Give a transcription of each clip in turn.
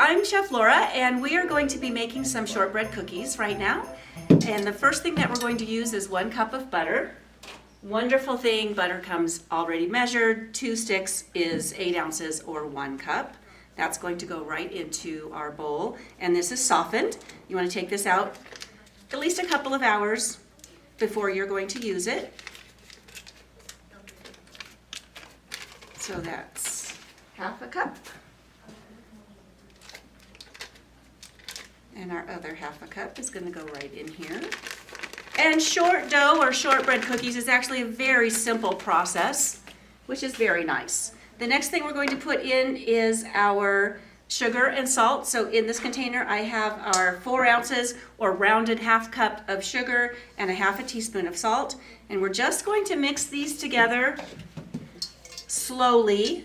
I'm Chef Laura, and we are going to be making some shortbread cookies right now. And the first thing that we're going to use is 1 cup of butter. Wonderful thing, butter comes already measured. 2 sticks is 8 ounces or 1 cup. That's going to go right into our bowl. And this is softened. You want to take this out at least a couple of hours before you're going to use it. So that's half a cup. And our other half a cup is going to go right in here. And short dough or shortbread cookies is actually a very simple process, which is very nice. The next thing we're going to put in is our sugar and salt. So in this container I have our 4 ounces or rounded half cup of sugar and a half a teaspoon of salt. And we're just going to mix these together slowly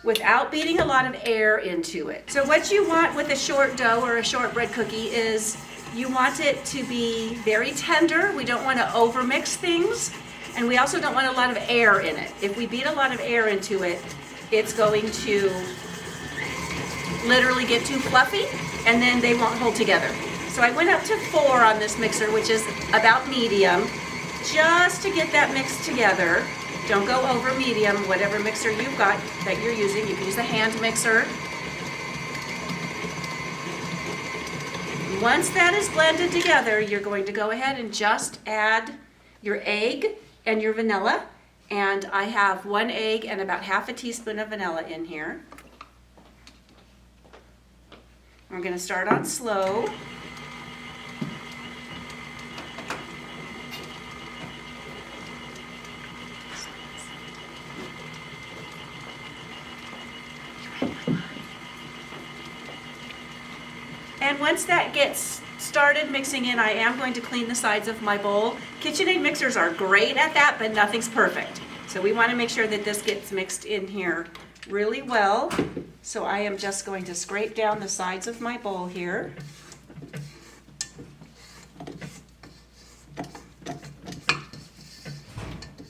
without beating a lot of air into it. So what you want with a short dough or a shortbread cookie is you want it to be very tender. We don't want to overmix things, and we also don't want a lot of air in it. If we beat a lot of air into it, it's going to literally get too fluffy, and then they won't hold together. So I went up to 4 on this mixer, which is about medium, just to get that mixed together. Don't go over medium, whatever mixer you've got that you're using. You can use a hand mixer. Once that is blended together, you're going to go ahead and just add your egg and your vanilla. And I have 1 egg and about half a teaspoon of vanilla in here. We're going to start on slow. And once that gets started mixing in, I am going to clean the sides of my bowl. KitchenAid mixers are great at that, but nothing's perfect. So we want to make sure that this gets mixed in here really well. So I am just going to scrape down the sides of my bowl here.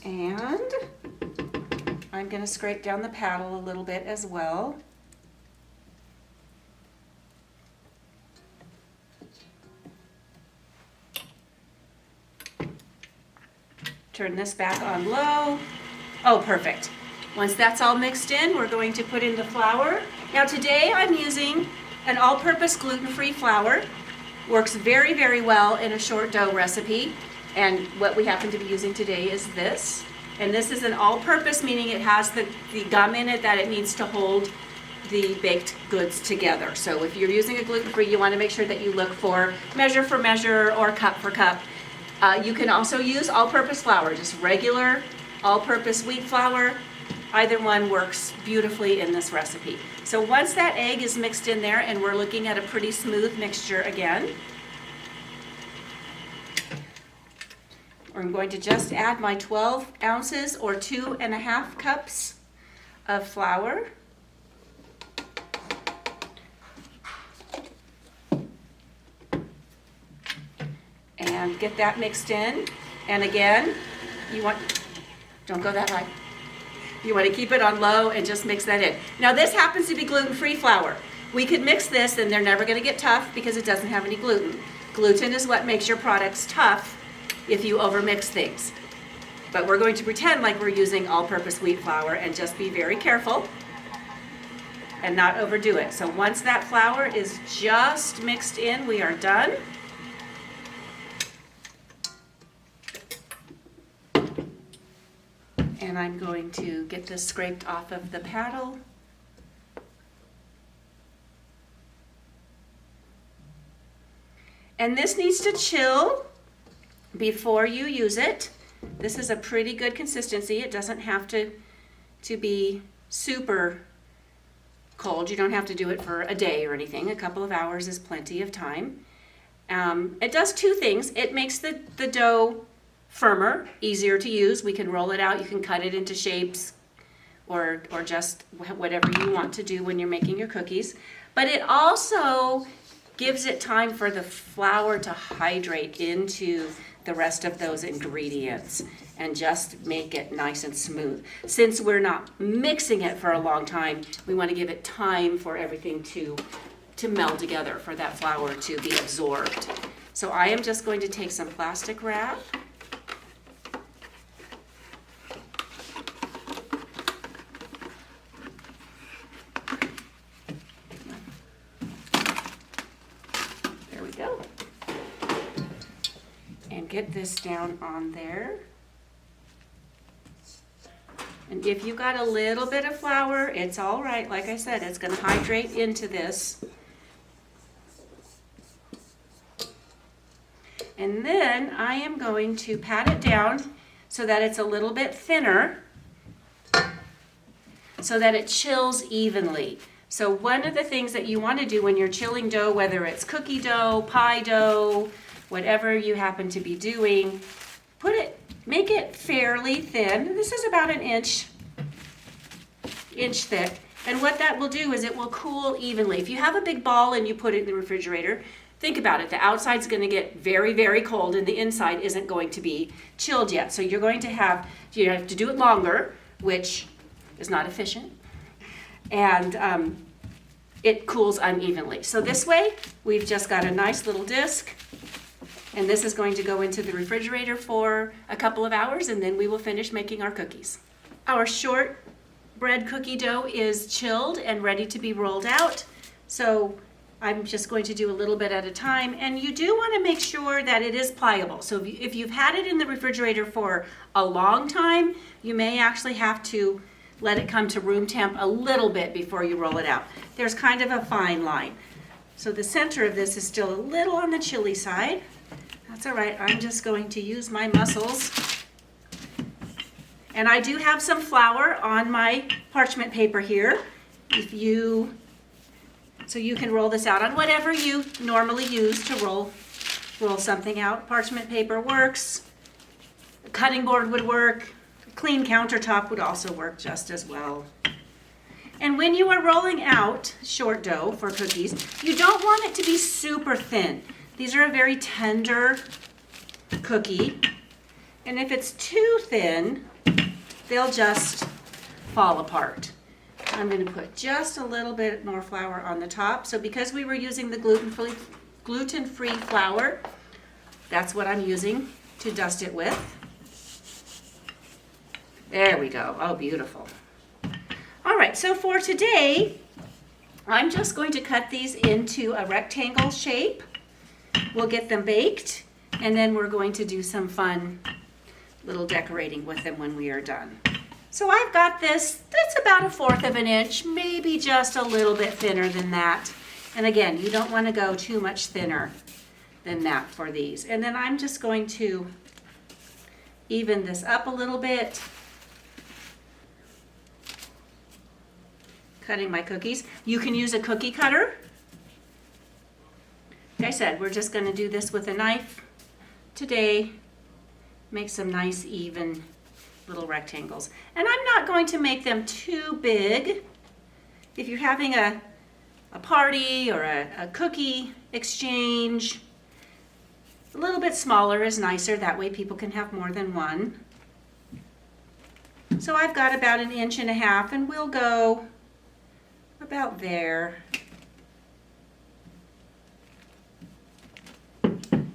And I'm going to scrape down the paddle a little bit as well. Turn this back on low. Oh, perfect. Once that's all mixed in, we're going to put in the flour. Now today I'm using an all-purpose gluten-free flour. Works very, very well in a short dough recipe. And what we happen to be using today is this. And this is an all-purpose, meaning it has the gum in it that it needs to hold the baked goods together. So if you're using a gluten-free, you want to make sure that you look for measure or cup for cup. You can also use all-purpose flour, just regular all-purpose wheat flour. Either one works beautifully in this recipe. So once that egg is mixed in there, and we're looking at a pretty smooth mixture again, I'm going to just add my 12 ounces or 2.5 cups of flour. And get that mixed in. And again, don't go that high. You want to keep it on low and just mix that in. Now this happens to be gluten-free flour. We could mix this and they're never going to get tough because it doesn't have any gluten. Gluten is what makes your products tough if you overmix things. But we're going to pretend like we're using all-purpose wheat flour and just be very careful and not overdo it. So once that flour is just mixed in, we are done. And I'm going to get this scraped off of the paddle. And this needs to chill before you use it. This is a pretty good consistency. It doesn't have to be super cold. You don't have to do it for a day or anything. A couple of hours is plenty of time. It does 2 things. It makes the dough firmer, easier to use. We can roll it out. You can cut it into shapes or just whatever you want to do when you're making your cookies. But it also gives it time for the flour to hydrate into the rest of those ingredients. and just make it nice and smooth. Since we're not mixing it for a long time, we want to give it time for everything to meld together, for that flour to be absorbed. So I am just going to take some plastic wrap. There we go. And get this down on there. And if you got a little bit of flour, it's all right. Like I said, it's going to hydrate into this. And then I am going to pat it down so that it's a little bit thinner, so that it chills evenly. So one of the things that you want to do when you're chilling dough, whether it's cookie dough, pie dough, whatever you happen to be doing, make it fairly thin. This is about an inch thick. And what that will do is it will cool evenly. If you have a big ball and you put it in the refrigerator, think about it. The outside's going to get very, very cold and the inside isn't going to be chilled yet. So you have to do it longer, which is not efficient. And it cools unevenly. So this way, we've just got a nice little disc. And this is going to go into the refrigerator for a couple of hours, and then we will finish making our cookies. Our shortbread cookie dough is chilled and ready to be rolled out. So I'm just going to do a little bit at a time. And you do want to make sure that it is pliable. So if you've had it in the refrigerator for a long time, you may actually have to let it come to room temp a little bit before you roll it out. There's kind of a fine line. So the center of this is still a little on the chilly side. That's all right, I'm just going to use my muscles. And I do have some flour on my parchment paper here. So you can roll this out on whatever you normally use to roll something out. Parchment paper works, a cutting board would work, a clean countertop would also work just as well. And when you are rolling out short dough for cookies, you don't want it to be super thin. These are a very tender cookie, and if it's too thin, they'll just fall apart. I'm going to put just a little bit more flour on the top. So because we were using the gluten-free flour, that's what I'm using to dust it with. There we go. Oh, beautiful. All right, so for today, I'm just going to cut these into a rectangle shape. We'll get them baked, and then we're going to do some fun little decorating with them when we are done. So I've got this, that's about 1/4 of an inch, maybe just a little bit thinner than that. And again, you don't want to go too much thinner than that for these. And then I'm just going to even this up a little bit. Cutting my cookies. You can use a cookie cutter. Like I said, we're just going to do this with a knife today. Make some nice even little rectangles. And I'm not going to make them too big. If you're having a party or a cookie exchange, a little bit smaller is nicer. That way people can have more than one. So I've got about 1.5 inches, and we'll go about there.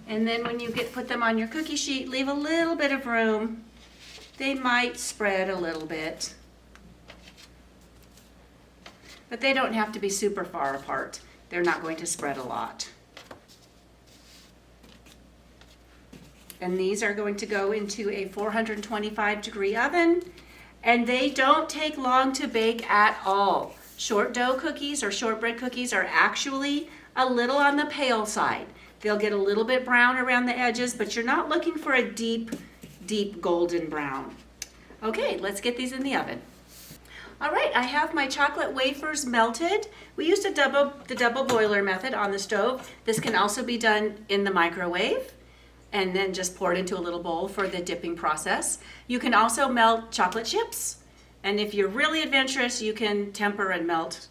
And then when you put them on your cookie sheet, leave a little bit of room. They might spread a little bit, but they don't have to be super far apart. They're not going to spread a lot. And these are going to go into a 425-degree oven, and they don't take long to bake at all. Short dough cookies or shortbread cookies are actually a little on the pale side. They'll get a little bit brown around the edges, but you're not looking for a deep golden brown. Okay, let's get these in the oven. All right, I have my chocolate wafers melted. We used the double boiler method on the stove. This can also be done in the microwave and then just poured into a little bowl for the dipping process. You can also melt chocolate chips, and if you're really adventurous, you can temper and melt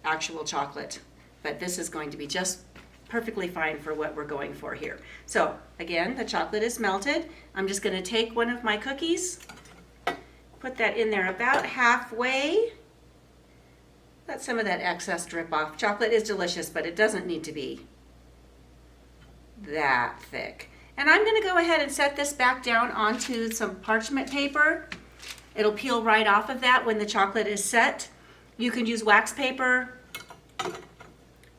actual chocolate. But this is going to be just perfectly fine for what we're going for here. So again, the chocolate is melted. I'm just going to take one of my cookies, put that in there about halfway. Let some of that excess drip off. Chocolate is delicious, but it doesn't need to be that thick. And I'm going to go ahead and set this back down onto some parchment paper. It'll peel right off of that when the chocolate is set. You can use wax paper.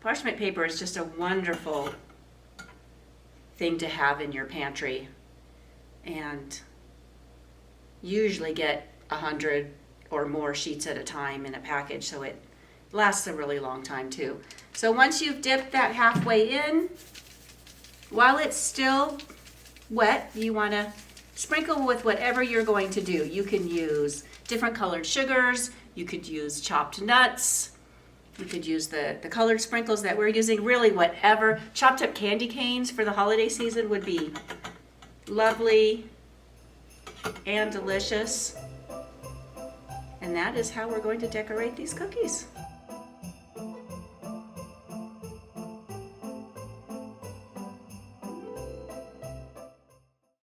Parchment paper is just a wonderful thing to have in your pantry. And usually get 100 or more sheets at a time in a package, so it lasts a really long time too. So once you've dipped that halfway in, while it's still wet, you want to sprinkle with whatever you're going to do. You can use different colored sugars, you could use chopped nuts, you could use the colored sprinkles that we're using, really whatever. Chopped up candy canes for the holiday season would be lovely and delicious. And that is how we're going to decorate these cookies.